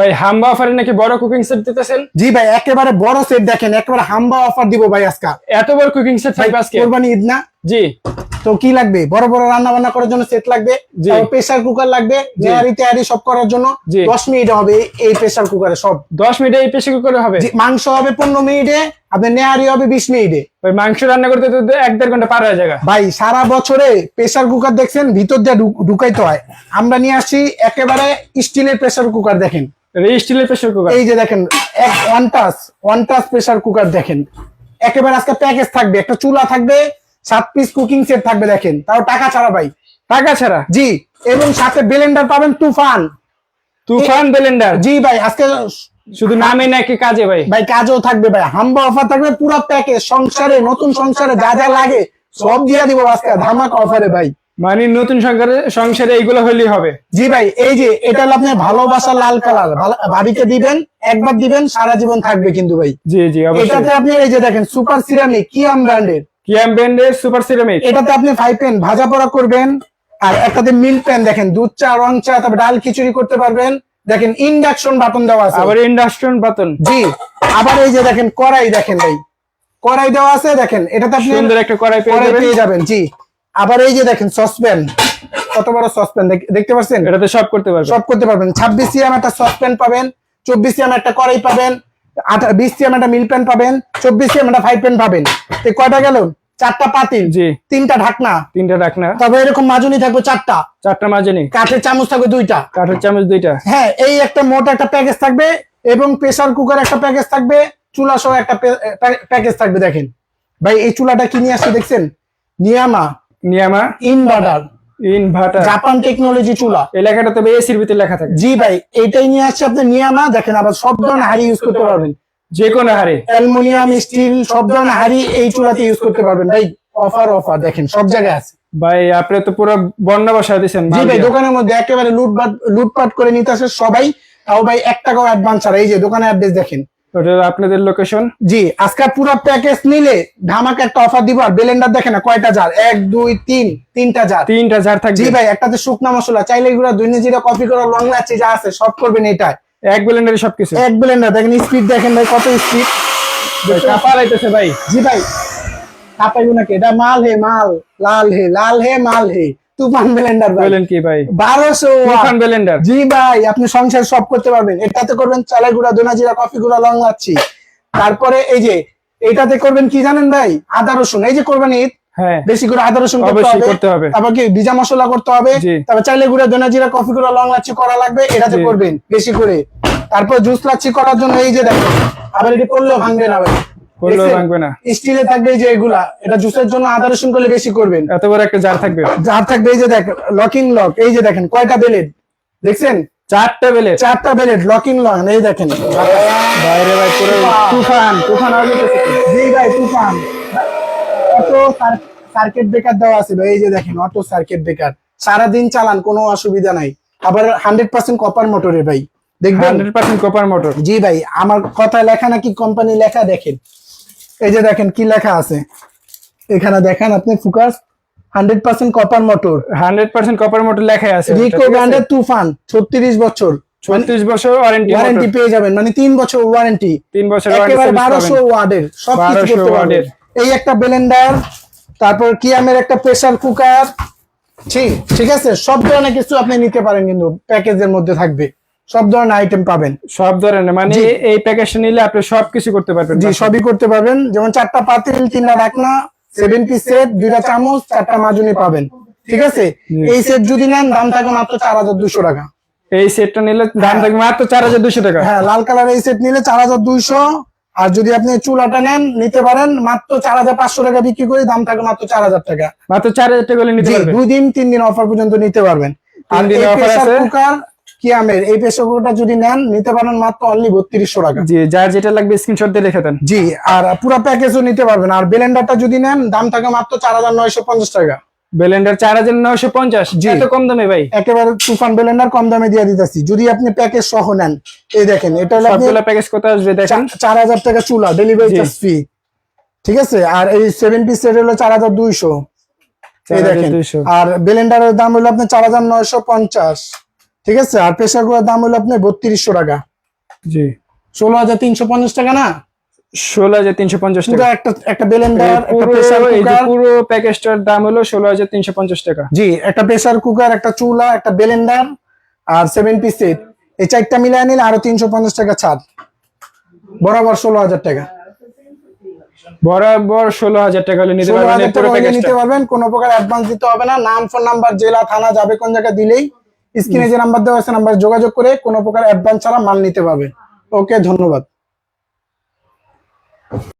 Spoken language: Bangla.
ভাই হাম্বা অফারে নাকি বড় কুকিং সেট দিতেছেন? জি ভাই, একেবারে বড় সেট দেখেন, একেবারে হাম্বা অফার দিব ভাই আজকে। এত বড় কুকিং সেট থাকবে আজকে? কোরবানি ঈদ না? জি। তো কি লাগবে? বড় বড় রান্না বান্না করার জন্য সেট লাগবে, প্রেসার কুকার লাগবে, নেয়ারি তেয়ারি সব করার জন্য 10 মিনিট হবে এই প্রেসার কুকারে। সব 10 মিনিটে এই প্রেসার কুকারে হবে? মাংস হবে 15 মিনিটে, আপনার নেয়ারি হবে 20 মিনিটে। ভাই মাংস রান্না করতে তো 1-1.5 ঘন্টা পার হয়ে যায় ভাই। সারা বছরে প্রেসার কুকার দেখছেন ভিতর দিয়ে ঢুকাইতে হয়, আমরা নিয়ে আসছি একেবারে স্টিলের প্রেসার কুকার। দেখেন স্টিলের প্রেসার কুকার, এই যে দেখেন ওয়ান টাচ প্রেসার কুকার দেখেন। একেবারে আজকে প্যাকেজ থাকবে, একটা চুলা থাকবে, 7 পিস কুকিং সেট থাকবে দেখেন, তাও টাকা ছাড়া ভাই। টাকা ছাড়া? জি। এবং সাথে ব্লেন্ডার পাবেন তুফান ব্লেন্ডার। জি ভাই, আজকে শুধু নামে নাকি কাজে ভাই? ভাই কাজও থাকবে ভাই, হাম্বা অফার থাকবে, পুরো প্যাকেজ। সংসারে, নতুন সংসারে যা যা লাগে সব দিয়ে দিব আজকে ধামাকা অফারে ভাই। মানে নতুন সংসারে এইগুলো হলেই হবে? জি ভাই। এই যে এটা হলো আপনার ভালোবাসা লাল কালার, ভাবিকে দিবেন, একবার দিবেন সারা জীবন থাকবে কিন্তু ভাই। জি জি অবশ্যই। এটাতে আপনি এই যে দেখেন সুপার সিরামিক কিয়াম ব্র্যান্ডের, সুপার সিরামিক। এটাতে আপনি 5 প্যান ভাজা পোড়া করবেন, আর একটাতে মিল্ক প্যান দেখেন, দুধ চা, রং চা, তারপর ডাল খিচুড়ি করতে পারবেন। দেখেন ইন্ডাকশন বাটন দেওয়া আছে। আবার ইন্ডাকশন বাটন? জি। আবার এই যে দেখেন কড়াই, দেখেন ভাই কড়াই দেওয়া আছে, দেখেন এটাতে আপনি সুন্দর একটা কড়াই পেয়ে যাবেন। জি। আবার এই যে দেখেন সসপ্যান, কত বড় সসপ্যান দেখতে পাচ্ছেন? এটাতে সব করতে পারবেন। 26 সিএম একটা সসপ্যান পাবেন, 24 সিএম একটা কড়াই পাবেন, 20 সিএম একটা মিল্ক প্যান পাবেন, 24 সিএম একটা 5 প্যান পাবেন। এই কয়টা গেল? 4টা পাতিল, জি, 3টা ঢাকনা, তবে এরকম মাজনি থাকবে 4টা মাজনি, কাঠের চামচ থাকবে 2টা। হ্যাঁ, এই একটা মোটা একটা প্যাকেজ থাকবে, এবং প্রেসার কুকার একটা প্যাকেজ থাকবে, চুলা সহ একটা প্যাকেজ থাকবে। দেখেন ভাই, এই চুলাটা কি নিয়ে আসছে দেখছেন? নিয়ামা ইনভার্টার জাপান টেকনোলজি চুলা। এই লেখাটা তবে এসির ভিতরে লেখা থাকে। জি ভাই, এইটাই নিয়ে আসছে আপনার নিয়ামা। দেখেন আবার সব ধরনের হাড়ি ইউজ করতে পারবেন, যে কোনো হাড়ি, অ্যালুমিনিয়াম, স্টিল, সব ধরনের হাড়ি এই চুলাতে ইউজ করতে পারবেন ভাই। অফার দেখেন সব জায়গায় আছে ভাই। আপনি তো পুরো বন্যা বসায় দিয়েছেন। জি ভাই, দোকানের মধ্যে একেবারে লুটপাট করে নিতে আসে সবাই, তাও ভাই 1 টাকাও অ্যাডভান্স ছাড়া। এই যে দোকানের অ্যাড্রেস দেখেন, আপনাদের লোকেশন। জি। আজকে পুরো প্যাকেজ নিলে ধামাকা একটা অফার দিব। আর ব্লেন্ডার দেখেন না কয়টা জার, 1 2 3 3টা জার। 3টা জার থাকবে। জি ভাই, একটাতে শুকনা মশলা, চাইলে গুঁড়া, দৈন্য জিরা, কফি করা, লং লাচি যা আছে সব করবেন এটা এক ব্লেন্ডারে সবকিছু। এক ব্লেন্ডার। দেখেন স্পিড দেখেন ভাই, কত স্পিড কাপা লাইতেছে ভাই। জি ভাই, কাপাইবো নাকি? এটা মাল হে মাল হে তুফান ব্লেন্ডার। বলেন কি ভাই? 1200 তুফান ব্লেন্ডার। জি ভাই, আপনি সংসার সব করতে পারবেন। এটাতে করবেন চালের গুঁড়া, দৈন্য জিরা, কফি গুঁড়া, লং লাচি। তারপরে এই যে এটাতে করবেন কি জানেন ভাই? আদা রসুন। এই যে করবেন ঈদ, হ্যাঁ, বেশি করে আদা রসুন করতে হবে। তারপর কি ভিজা মশলা করতে হবে, তারপর চাইলে গুঁড়া, দৈন্য জিরা, কফি গুঁড়া, লং লাচি করা লাগবে, এটাতে করবেন বেশি করে। তারপর জুস লাচি করার জন্য এই যে দেখেন, আবার এটি করলেও ভাঙবে না ভাই, স্টিলে থাকবে। এই যে এগুলা, এটা জুসের জন্য আদা রসুন করলে বেশি করবেন। এত বড় একটা জার থাকবে। এই যে দেখেন লকিং লক। এই যে দেখেন কয়টা বেলেট দেখছেন? 4টা বেলেট লকিং লক। এই দেখেন বাইরে ভাই পুরো তুফান জি ভাই, তুফান। অটো সার্কিট ব্রেকার দেওয়া আছে ভাই। এই যে দেখেন অটো সার্কিট ব্রেকার, সারাদিন চালান কোনো অসুবিধা নাই। আবার 100% কপার মোটরের ভাই, দেখবেন 100% কপার মোটর। জি ভাই, আমার কথা লেখা নাকি কোম্পানি লেখা দেখেন। এই যে দেখেন কি লেখা আছে এখানে, দেখেন আপনি focus 100% copper motor, 100% copper motor লেখা আছে। রিকো ব্র্যান্ডের তুফান, 36 বছর ওয়ারেন্টি পেয়ে যাবেন, মানে 3 বছর ওয়ারেন্টি। 3 বছর একেবারে 1200 ওয়াটের সব কিছু করতে পারবেন। এই একটা ব্লেন্ডার, তারপর কিয়ামের একটা প্রেসার কুকার, ঠিক আছে, সব ধরনের কিছু আপনি নিতে পারেন, কিন্তু প্যাকেজের মধ্যে থাকবে সব ধরনের আইটেম পাবেন। সব ধরনের, মানে এই প্যাকেজটা নিলে আপনি সবকিছু করতে পারবেন। জি, সবই করতে পারবেন। যেমন 4টা পাতিল, 3টা ঢাকনা, 7 পিস সেট, 2টা চামচ, 4টা মাজনি পাবেন। ঠিক আছে, এই সেট যদি নেন দাম থাকবে মাত্র 4200 টাকা। এই সেটটা নিলে দাম থাকবে মাত্র 4200 টাকা। হ্যাঁ, লাল কালার এই সেট নিলে 4200। আর যদি আপনি চুলাটা নেন নিতে পারেন মাত্র 4500 টাকা বিক্রি করে, দাম থাকবে মাত্র 4000 টাকা। মাত্র 4000 টাকা করে নিতে পারবেন। 2 দিন 3 দিন অফার পর্যন্ত নিতে পারবেন। আর এই প্রেসার কুকার কিয়ামের এই প্রেসার কুকারটা যদি নেন নিতে পারেন মাত্র অনলি 3200 টাকা। জি, যার যেটা লাগবে স্ক্রিনশট দিয়ে রেখে দেন। জি, আর পুরো প্যাকেজও নিতে পারবেন। আর ব্লেন্ডারটা যদি নেন দাম থাকে মাত্র 4950 টাকা। ব্লেন্ডার 4950? জি, এত কম দামে ভাই? একেবারে তুফান ব্লেন্ডার কম দামে দিয়ে দিতেছি, যদি আপনি প্যাকেজ সহ নেন। এই দেখেন, এটা হলো সবগুলা প্যাকেজ কত আসবে দেখেন? 4000 টাকা চুলা, ডেলিভারি চার্জ ফ্রি। ঠিক আছে, আর এই 7 পিস সেট হলো 4200। এই দেখেন, আর ব্লেন্ডারের দাম হলো আপনার 4950। ঠিক আছে, আর প্রেসার কুকারের দাম হলো আপনার 3200 টাকা। জি 16,350 টাকা না, 16,350 টাকা। একটা ব্লেন্ডার, একটা প্রেসার কুকার, পুরো প্যাকেজটার দাম হলো 16,350 টাকা। জি একটা প্রেসার কুকার, একটা চুলা, একটা ব্লেন্ডার আর 7 পিস সেট, এই চারটা মিলিয়ে নিলে আরো 350 টাকা ছাড়, বরাবর 16,000 টাকা। বরাবর 16,000 টাকা হলে নিতে পারবেন এই পুরো প্যাকেজটা। নিতে পারবেন, কোনো প্রকার অ্যাডভান্স দিতে হবে না। নাম, ফোন নাম্বার, জেলা, থানা, যাবে কোন জায়গা দিলেই স্ক্রিনে যে নাম্বার দেওয়া আছে নাম্বারে যোগাযোগ করে কোনো প্রকার অ্যাডভান্স ছাড়া মাল নিতে পারবেন। ওকে, ধন্যবাদ।